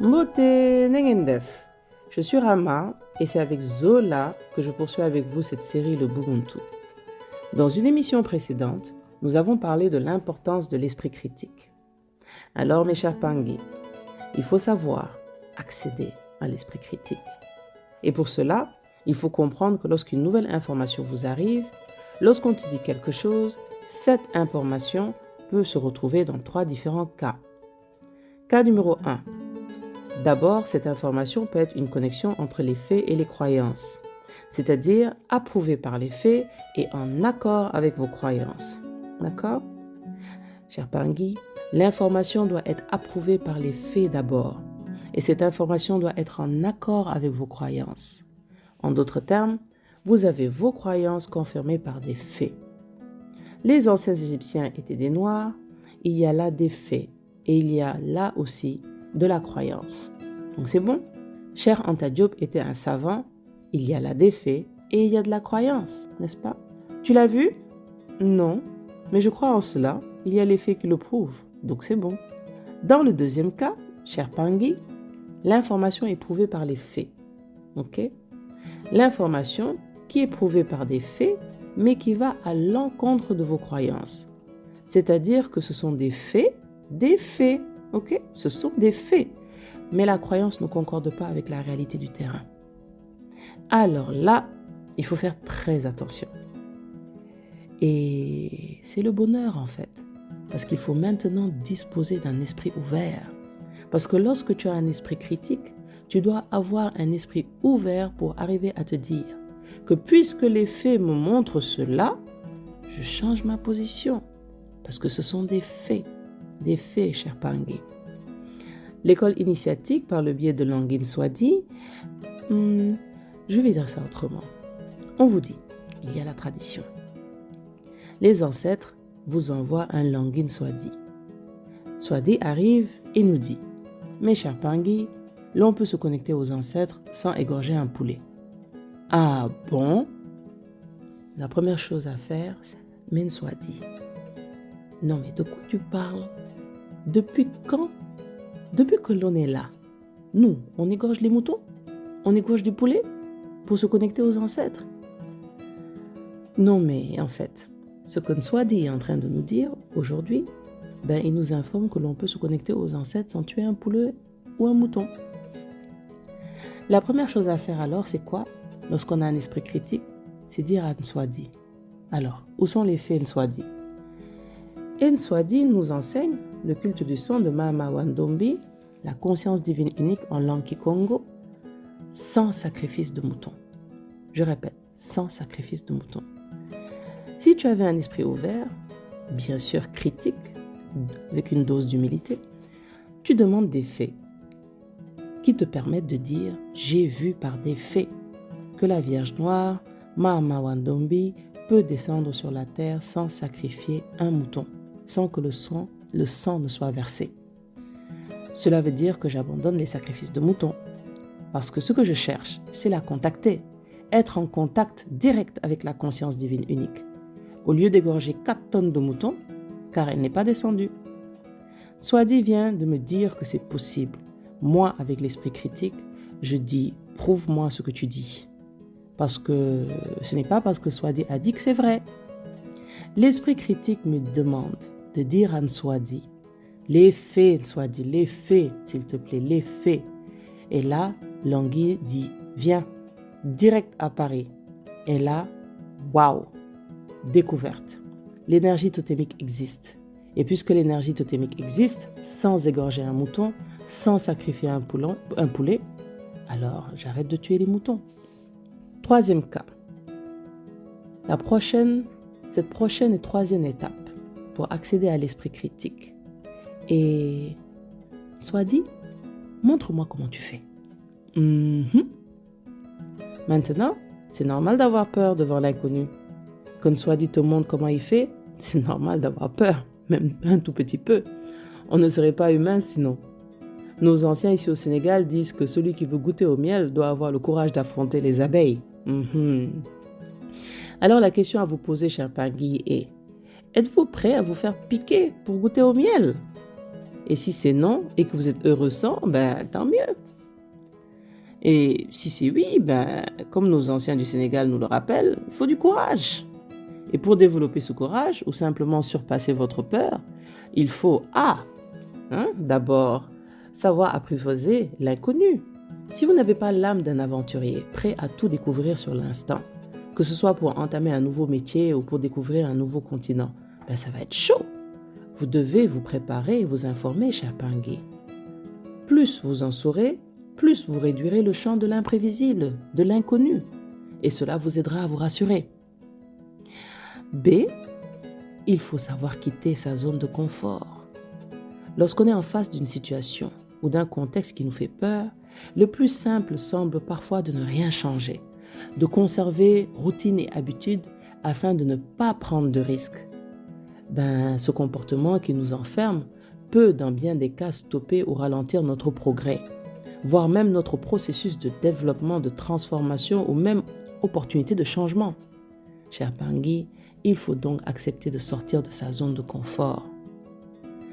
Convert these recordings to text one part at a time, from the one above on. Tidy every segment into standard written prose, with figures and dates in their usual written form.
Mbote Nengendef. Je suis Rama et c'est avec Zola que je poursuis avec vous cette série Le Ubuntu. Dans une émission précédente, nous avons parlé de l'importance de l'esprit critique. Alors mes chers Pangui, il faut savoir accéder à l'esprit critique. Et pour cela, il faut comprendre que lorsqu'une nouvelle information vous arrive, lorsqu'on te dit quelque chose, cette information peut se retrouver dans 3 différents cas. Cas numéro 1. D'abord, cette information peut être une connexion entre les faits et les croyances, c'est-à-dire approuvée par les faits et en accord avec vos croyances. D'accord? Cher Pangui, l'information doit être approuvée par les faits d'abord, et cette information doit être en accord avec vos croyances. En d'autres termes, vous avez vos croyances confirmées par des faits. Les anciens Égyptiens étaient des Noirs, il y a là des faits, et il y a là aussi de la croyance. Donc c'est bon. Cher Anta Diop était un savant, il y a là des faits et il y a de la croyance, n'est-ce pas? Tu l'as vu? Non, mais je crois en cela, il y a les faits qui le prouvent, donc c'est bon. Dans le deuxième cas, cher Pangui, l'information est prouvée par les faits. Ok? L'information qui est prouvée par des faits, mais qui va à l'encontre de vos croyances. C'est-à-dire que ce sont des faits, ok? Ce sont des faits, mais la croyance ne concorde pas avec la réalité du terrain. Alors là, il faut faire très attention. Et c'est le bonheur en fait, parce qu'il faut maintenant disposer d'un esprit ouvert. Parce que lorsque tu as un esprit critique, tu dois avoir un esprit ouvert pour arriver à te dire que puisque les faits me montrent cela, je change ma position. Parce que ce sont des faits, cher Pangui. L'école initiatique, par le biais de Languine Swadi, je vais dire ça autrement. On vous dit, il y a la tradition. Les ancêtres vous envoient un Languine Swadi. Swadi arrive et nous dit, mes chers Pangui, l'on peut se connecter aux ancêtres sans égorger un poulet. Ah bon? La première chose à faire, c'est Men Swadi. Non mais de quoi tu parles? Depuis quand? Depuis que l'on est là, nous, on égorge les moutons? On égorge du poulet? Pour se connecter aux ancêtres? Non mais en fait, ce que Swadi est en train de nous dire aujourd'hui, il nous informe que l'on peut se connecter aux ancêtres sans tuer un poulet ou un mouton. La première chose à faire alors, c'est quoi? Lorsqu'on a un esprit critique, c'est dire à Nswadi. Alors, où sont les faits Nswadi? Et Nswadi nous enseigne le culte du son de Mahama Wandombi, la conscience divine unique en langue Kikongo, sans sacrifice de mouton. Je répète, sans sacrifice de mouton. Si tu avais un esprit ouvert, bien sûr critique, avec une dose d'humilité, tu demandes des faits qui te permettent de dire « J'ai vu par des faits que la Vierge Noire, Mahama Wandombi, peut descendre sur la terre sans sacrifier un mouton, sans que le sang ne soit versé. Cela veut dire que j'abandonne les sacrifices de moutons. Parce que ce que je cherche, c'est la contacter, être en contact direct avec la conscience divine unique, au lieu d'égorger 4 tonnes de moutons, car elle n'est pas descendue. Swadi vient de me dire que c'est possible. Moi, avec l'esprit critique, je dis « Prouve-moi ce que tu dis ». Parce que ce n'est pas parce que Swadi a dit que c'est vrai. L'esprit critique me demande de dire à Nswadi, les faits, Nswadi, les faits, s'il te plaît, les faits. Et là, Langui dit, viens, direct à Paris. Et là, waouh, découverte. L'énergie totémique existe. Et puisque l'énergie totémique existe, sans égorger un mouton, sans sacrifier un poulet, alors j'arrête de tuer les moutons. Troisième cas. Cette prochaine et troisième étape pour accéder à l'esprit critique. Et Swadi, montre-moi comment tu fais. Maintenant, c'est normal d'avoir peur devant l'inconnu. Quand Swadi te montre comment il fait, c'est normal d'avoir peur, même un tout petit peu. On ne serait pas humain sinon. Nos anciens ici au Sénégal disent que celui qui veut goûter au miel doit avoir le courage d'affronter les abeilles. Alors la question à vous poser, cher Pangui, est: êtes-vous prêt à vous faire piquer pour goûter au miel? Et si c'est non et que vous êtes heureux sans, ben tant mieux. Et si c'est oui, ben comme nos anciens du Sénégal nous le rappellent, il faut du courage. Et pour développer ce courage ou simplement surpasser votre peur, il faut d'abord savoir apprivoiser l'inconnu. Si vous n'avez pas l'âme d'un aventurier prêt à tout découvrir sur l'instant, que ce soit pour entamer un nouveau métier ou pour découvrir un nouveau continent, ben ça va être chaud. Vous devez vous préparer et vous informer, cher Pingui. Plus vous en saurez, plus vous réduirez le champ de l'imprévisible, de l'inconnu. Et cela vous aidera à vous rassurer. B. Il faut savoir quitter sa zone de confort. Lorsqu'on est en face d'une situation ou d'un contexte qui nous fait peur, le plus simple semble parfois de ne rien changer, de conserver routine et habitude afin de ne pas prendre de risques. Ce comportement qui nous enferme peut, dans bien des cas, stopper ou ralentir notre progrès, voire même notre processus de développement, de transformation ou même opportunité de changement. Cher Pingui, il faut donc accepter de sortir de sa zone de confort.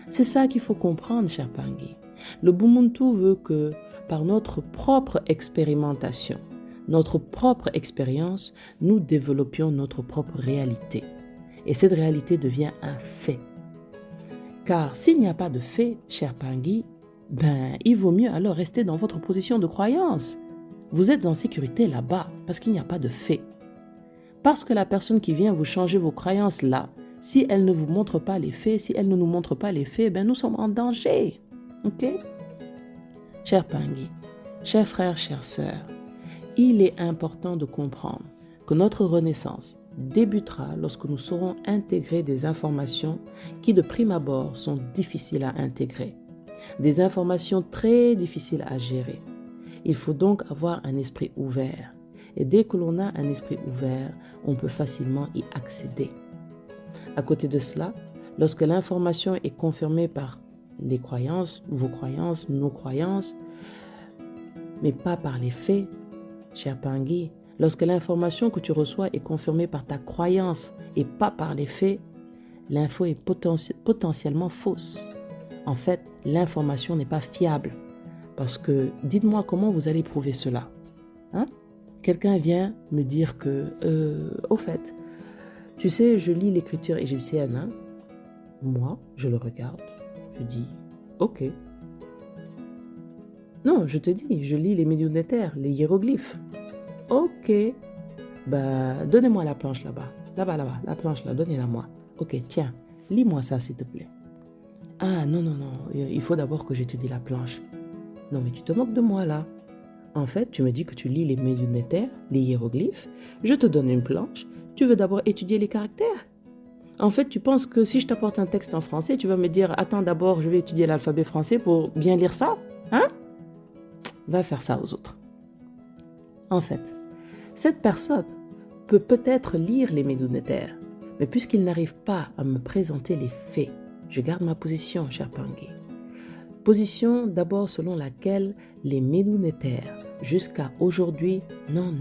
C'est ça qu'il faut comprendre, cher Pingui. Le Bumuntu veut que, par notre propre expérimentation, notre propre expérience, nous développions notre propre réalité. Et cette réalité devient un fait. Car s'il n'y a pas de fait, cher Pingui, il vaut mieux alors rester dans votre position de croyance. Vous êtes en sécurité là-bas parce qu'il n'y a pas de fait. Parce que la personne qui vient vous changer vos croyances là, si elle ne vous montre pas les faits, si elle ne nous montre pas les faits, nous sommes en danger. Ok? Cher Pingui, chers frères, chères sœurs, il est important de comprendre que notre renaissance débutera lorsque nous saurons intégrer des informations qui de prime abord sont difficiles à intégrer, des informations très difficiles à gérer. Il faut donc avoir un esprit ouvert. Et dès que l'on a un esprit ouvert, on peut facilement y accéder. À côté de cela, lorsque l'information est confirmée par les croyances, vos croyances, nos croyances, mais pas par les faits, cher Pingui, lorsque l'information que tu reçois est confirmée par ta croyance et pas par les faits, l'info est potentiellement fausse. En fait, l'information n'est pas fiable. Parce que, dites-moi comment vous allez prouver cela. Quelqu'un vient me dire que, au fait, tu sais, je lis l'écriture égyptienne. Moi, je le regarde, je dis, ok. Non, je te dis, je lis les millénaires, les hiéroglyphes. Ok. Donnez-moi la planche là-bas. Là-bas, la planche là, donnez-la moi. Ok, tiens, lis-moi ça s'il te plaît. Ah, non, il faut d'abord que j'étudie la planche. Non, mais tu te moques de moi là. En fait, tu me dis que tu lis les millénaires, les hiéroglyphes. Je te donne une planche. Tu veux d'abord étudier les caractères. En fait, tu penses que si je t'apporte un texte en français, tu vas me dire, attends d'abord, je vais étudier l'alphabet français pour bien lire ça. Va faire ça aux autres. En fait, cette personne peut peut-être lire les millénaires, mais puisqu'il n'arrive pas à me présenter les faits, je garde ma position, cher Pingui. Position d'abord selon laquelle les millénaires, jusqu'à aujourd'hui, non,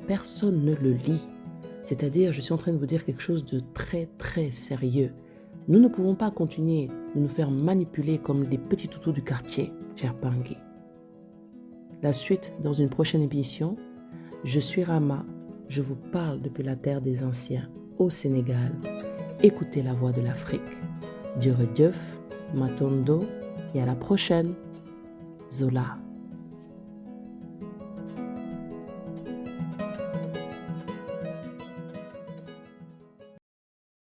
personne ne le lit. C'est-à-dire, je suis en train de vous dire quelque chose de très, très sérieux. Nous ne pouvons pas continuer de nous faire manipuler comme des petits toutous du quartier, cher Pingui. La suite dans une prochaine émission. Je suis Rama, je vous parle depuis la terre des anciens, au Sénégal. Écoutez la voix de l'Afrique. Dieu Dieuf, Matondo, et à la prochaine. Zola.